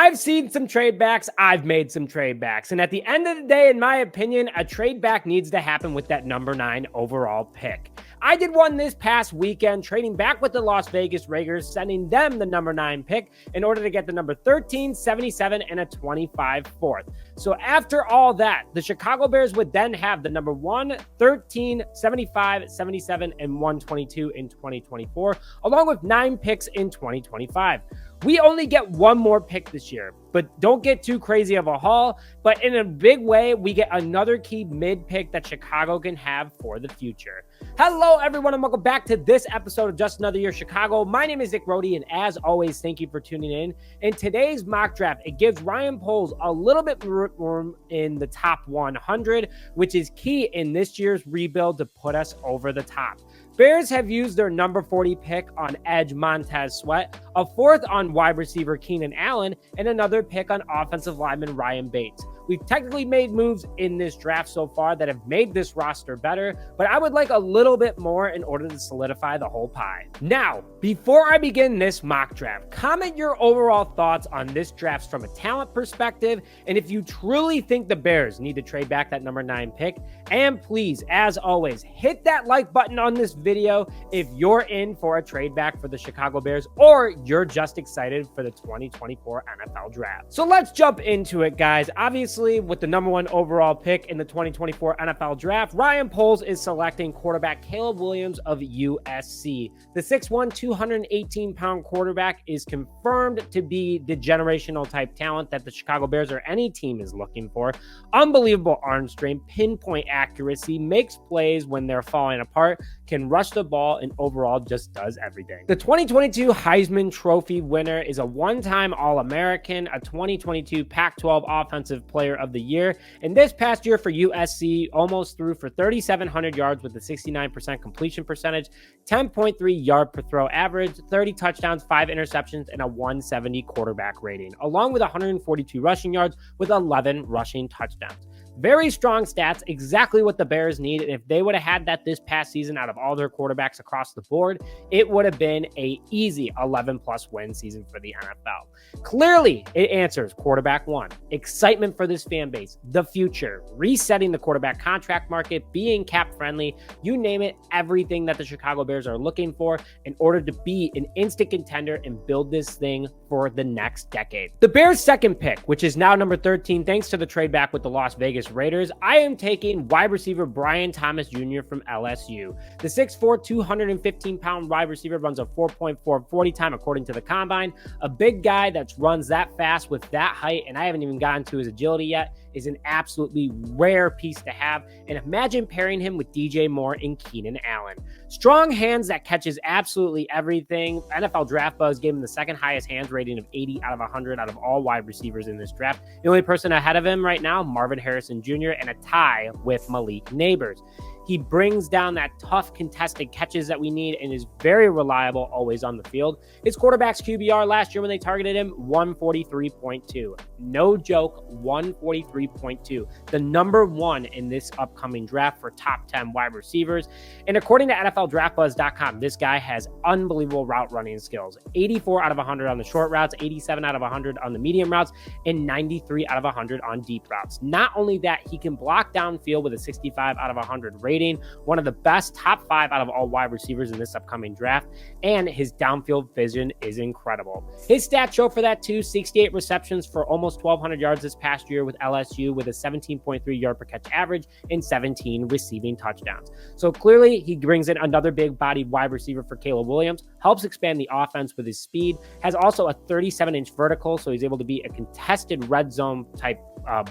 I've seen some trade backs. I've made some trade backs. And at the end of the day, in my opinion, a trade back needs to happen with that number 9 overall pick. I did one this past weekend, trading back with the Las Vegas Raiders, sending them the number 9 pick in order to get the number 13, 77, and a 25 fourth. So after all that, the Chicago Bears would then have the number 1, 13, 75, 77, and 122 in 2024, along with 9 picks in 2025. We only get one more pick this year, but don't get too crazy of a haul. But in a big way, we get another key mid pick that Chicago can have for the future. Hello, everyone, and welcome back to this episode of Just Another Year Chicago. My name is Nick Rohde, and as always, thank you for tuning in. In today's mock draft, it gives Ryan Poles a little bit more room in the top 100, which is key in this year's rebuild to put us over the top. Bears have used their number 40 pick on edge Montez Sweat, a 4th on wide receiver Keenan Allen, and another pick on offensive lineman Ryan Bates. We've technically made moves in this draft so far that have made this roster better, but I would like a little bit more in order to solidify the whole pie. Now, before I begin this mock draft, comment your overall thoughts on this draft from a talent perspective, and if you truly think the Bears need to trade back that number 9 pick. And please, as always, hit that like button on this video if you're in for a trade back for the Chicago Bears or you're just excited for the 2024 NFL draft. So let's jump into it, guys. Obviously, with the number 1 overall pick in the 2024 NFL draft, Ryan Poles is selecting quarterback Caleb Williams of USC. The 6'1", 218-pound quarterback is confirmed to be the generational type talent that the Chicago Bears or any team is looking for. Unbelievable arm strength, pinpoint accuracy, makes plays when they're falling apart, can rush the ball, and overall just does everything. The 2022 Heisman Trophy winner is a one-time All-American, a 2022 Pac-12 Offensive Player of the Year, and this past year for USC almost threw for 3,700 yards with a 69% completion percentage, 10.3 yard per throw average, 30 touchdowns, 5 interceptions, and a 170 quarterback rating, along with 142 rushing yards with 11 rushing touchdowns. Very strong stats, exactly what the Bears need. And if they would have had that this past season out of all their quarterbacks across the board, it would have been an easy 11-plus win season for the NFL. Clearly, it answers quarterback 1, excitement for this fan base, the future, resetting the quarterback contract market, being cap friendly, you name it, everything that the Chicago Bears are looking for in order to be an instant contender and build this thing for the next decade. The Bears' second pick, which is now number 13, thanks to the trade back with the Las Vegas Raiders, I am taking wide receiver Brian Thomas Jr. from LSU. The 6'4", 215-pound wide receiver runs a 4.4 40 time according to the combine. A big guy that runs that fast with that height, and I haven't even gotten to his agility yet, is an absolutely rare piece to have. And imagine pairing him with DJ Moore and Keenan Allen. Strong hands that catches absolutely everything. NFL Draft Buzz gave him the second highest hands rating of 80 out of 100 out of all wide receivers in this draft. The only person ahead of him right now, Marvin Harrison Jr., and a tie with Malik Neighbors. He brings down that tough contested catches that we need and is very reliable, always on the field. His quarterback's QBR last year when they targeted him, 143.2. No joke, 143.2. The number 1 in this upcoming draft for top 10 wide receivers. And according to NFLDraftBuzz.com, this guy has unbelievable route running skills. 84 out of 100 on the short routes, 87 out of 100 on the medium routes, and 93 out of 100 on deep routes. Not only that, he can block downfield with a 65 out of 100 rating. One of the best top 5 out of all wide receivers in this upcoming draft, and his downfield vision is incredible. His stats show for that too: 68 receptions for almost 1,200 yards this past year with LSU with a 17.3 yard per catch average and 17 receiving touchdowns. So clearly he brings in another big bodied wide receiver for Caleb Williams, helps expand the offense with his speed, has also a 37-inch vertical, so he's able to be a contested red zone type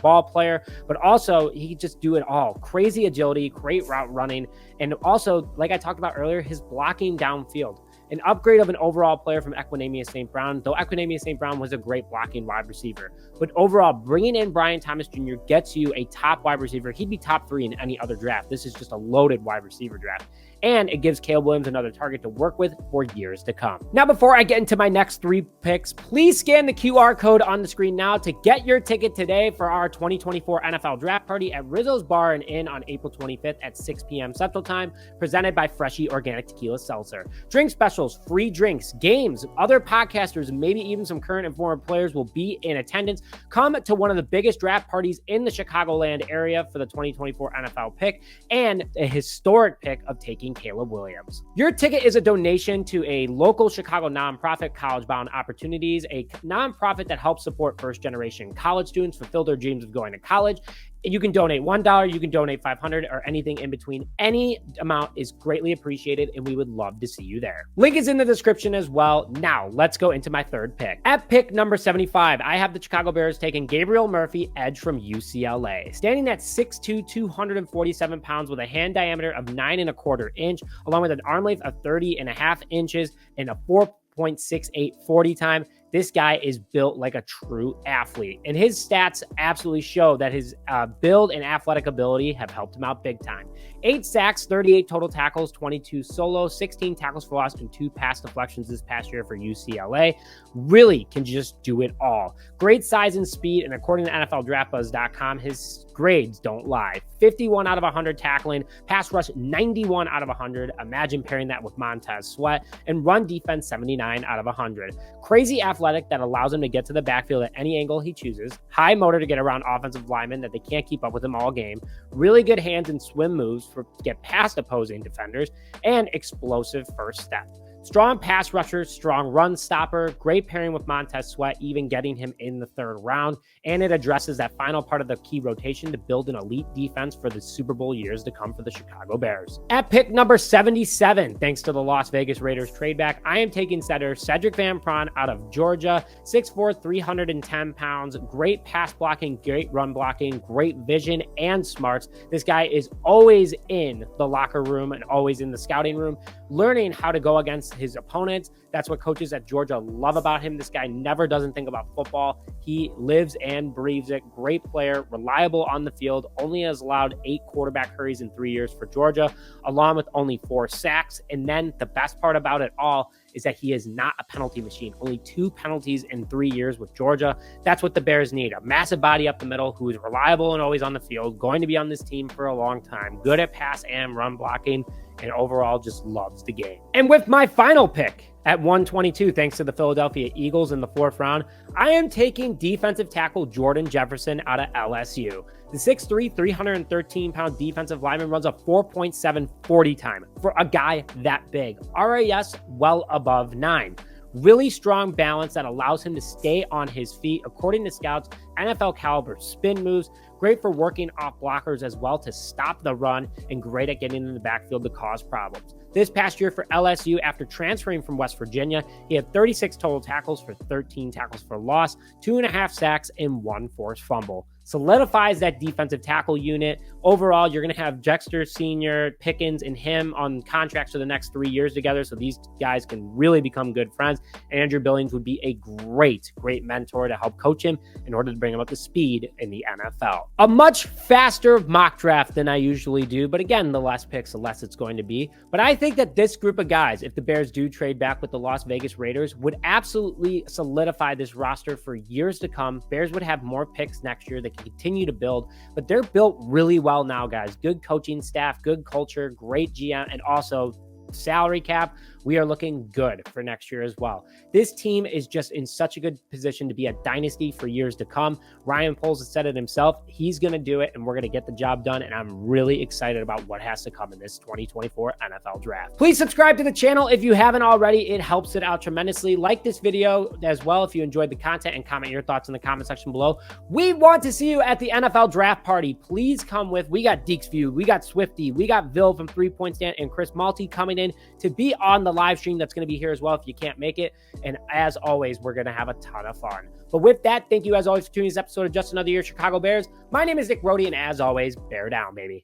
ball player, but also he can just do it all. Crazy agility, great route running, and also, like I talked about earlier, his blocking downfield. An upgrade of an overall player from Equanimeous St. Brown, though Equanimeous St. Brown was a great blocking wide receiver. But overall, bringing in Brian Thomas Jr. gets you a top wide receiver. He'd be top 3 in any other draft. This is just a loaded wide receiver draft. and it gives Caleb Williams another target to work with for years to come. Now, before I get into my next 3 picks, please scan the QR code on the screen now to get your ticket today for our 2024 NFL Draft Party at Rizzo's Bar and Inn on April 25th at 6 p.m. Central Time, presented by Freshie Organic Tequila Seltzer. Drink specials, free drinks, games, other podcasters, and maybe even some current and former players will be in attendance. Come to one of the biggest draft parties in the Chicagoland area for the 2024 NFL pick and a historic pick of taking Caleb Williams. Your ticket is a donation to a local Chicago nonprofit, College Bound Opportunities, a nonprofit that helps support first-generation college students fulfill their dreams of going to college. You can donate $1, you can donate $500, or anything in between. Any amount is greatly appreciated, and we would love to see you there. Link is in the description as well. Now, let's go into my 3rd pick. At pick number 75, I have the Chicago Bears taking Gabriel Murphy, edge from UCLA. Standing at 6'2", 247 pounds with a hand diameter of 9¼ inch, along with an arm length of 30.5 inches and a 4.68 40 time. This guy is built like a true athlete, and his stats absolutely show that his build and athletic ability have helped him out big time. 8 sacks, 38 total tackles, 22 solo, 16 tackles for loss, and 2 pass deflections this past year for UCLA. Really can just do it all. Great size and speed, and according to NFLDraftBuzz.com, his grades don't lie. 51 out of 100 tackling, pass rush 91 out of 100. Imagine pairing that with Montez Sweat, and run defense 79 out of 100. Crazy athletic that allows him to get to the backfield at any angle he chooses. High motor to get around offensive linemen that they can't keep up with him all game. Really good hands and swim moves to get past opposing defenders, and explosive first step. Strong pass rusher, strong run stopper, great pairing with Montez Sweat, even getting him in the 3rd round. And it addresses that final part of the key rotation to build an elite defense for the Super Bowl years to come for the Chicago Bears. At pick number 77, thanks to the Las Vegas Raiders trade back, I am taking center Cedric Van Pran out of Georgia. 6'4", 310 pounds, great pass blocking, great run blocking, great vision and smarts. This guy is always in the locker room and always in the scouting room, learning how to go against his opponents. That's what coaches at Georgia love about him. This guy never doesn't think about football. He lives and breathes it. Great player, reliable on the field, only has allowed 8 quarterback hurries in 3 years for Georgia, along with only 4 sacks. And then the best part about it all is that he is not a penalty machine. Only 2 penalties in 3 years with Georgia. That's what the Bears need. A massive body up the middle who is reliable and always on the field, going to be on this team for a long time, good at pass and run blocking, and overall just loves the game. And with my final pick at 122, thanks to the Philadelphia Eagles in the 4th round, I am taking defensive tackle Jordan Jefferson out of LSU. The 6'3", 313-pound defensive lineman runs a 4.7 40 time for a guy that big. RAS well above 9. Really strong balance that allows him to stay on his feet. According to scouts, NFL caliber spin moves, great for working off blockers as well to stop the run, and great at getting in the backfield to cause problems. This past year for LSU, after transferring from West Virginia, he had 36 total tackles for 13 tackles for loss, 2.5 sacks, and 1 forced fumble. Solidifies that defensive tackle unit. Overall, you're going to have Jexter Sr., Pickens, and him on contracts for the next 3 years together, so these guys can really become good friends. And Andrew Billings would be a great mentor to help coach him in order to bring him up to speed in the NFL. A much faster mock draft than I usually do, but again, the less picks, the less it's going to be. But I think that this group of guys, if the Bears do trade back with the Las Vegas Raiders, would absolutely solidify this roster for years to come. Bears would have more picks next year. They can continue to build, but they're built really well now, guys. Good coaching staff, good culture, great GM, and also salary cap. We are looking good for next year as well. This team is just in such a good position to be a dynasty for years to come. Ryan Poles has said it himself. He's going to do it, and we're going to get the job done, and I'm really excited about what has to come in this 2024 NFL Draft. Please subscribe to the channel if you haven't already. It helps it out tremendously. Like this video as well if you enjoyed the content, and comment your thoughts in the comment section below. We want to see you at the NFL Draft Party. Please come with. We got Deeks View, we got Swifty, we got Vil from 3 Point Stand, and Chris Malty coming in to be on the live stream that's going to be here as well if you can't make it. And as always, we're going to have a ton of fun. But with that, thank you as always for tuning in this episode of Just Another Year Chicago Bears. My name is Nick Rhodey, and as always, bear down, baby.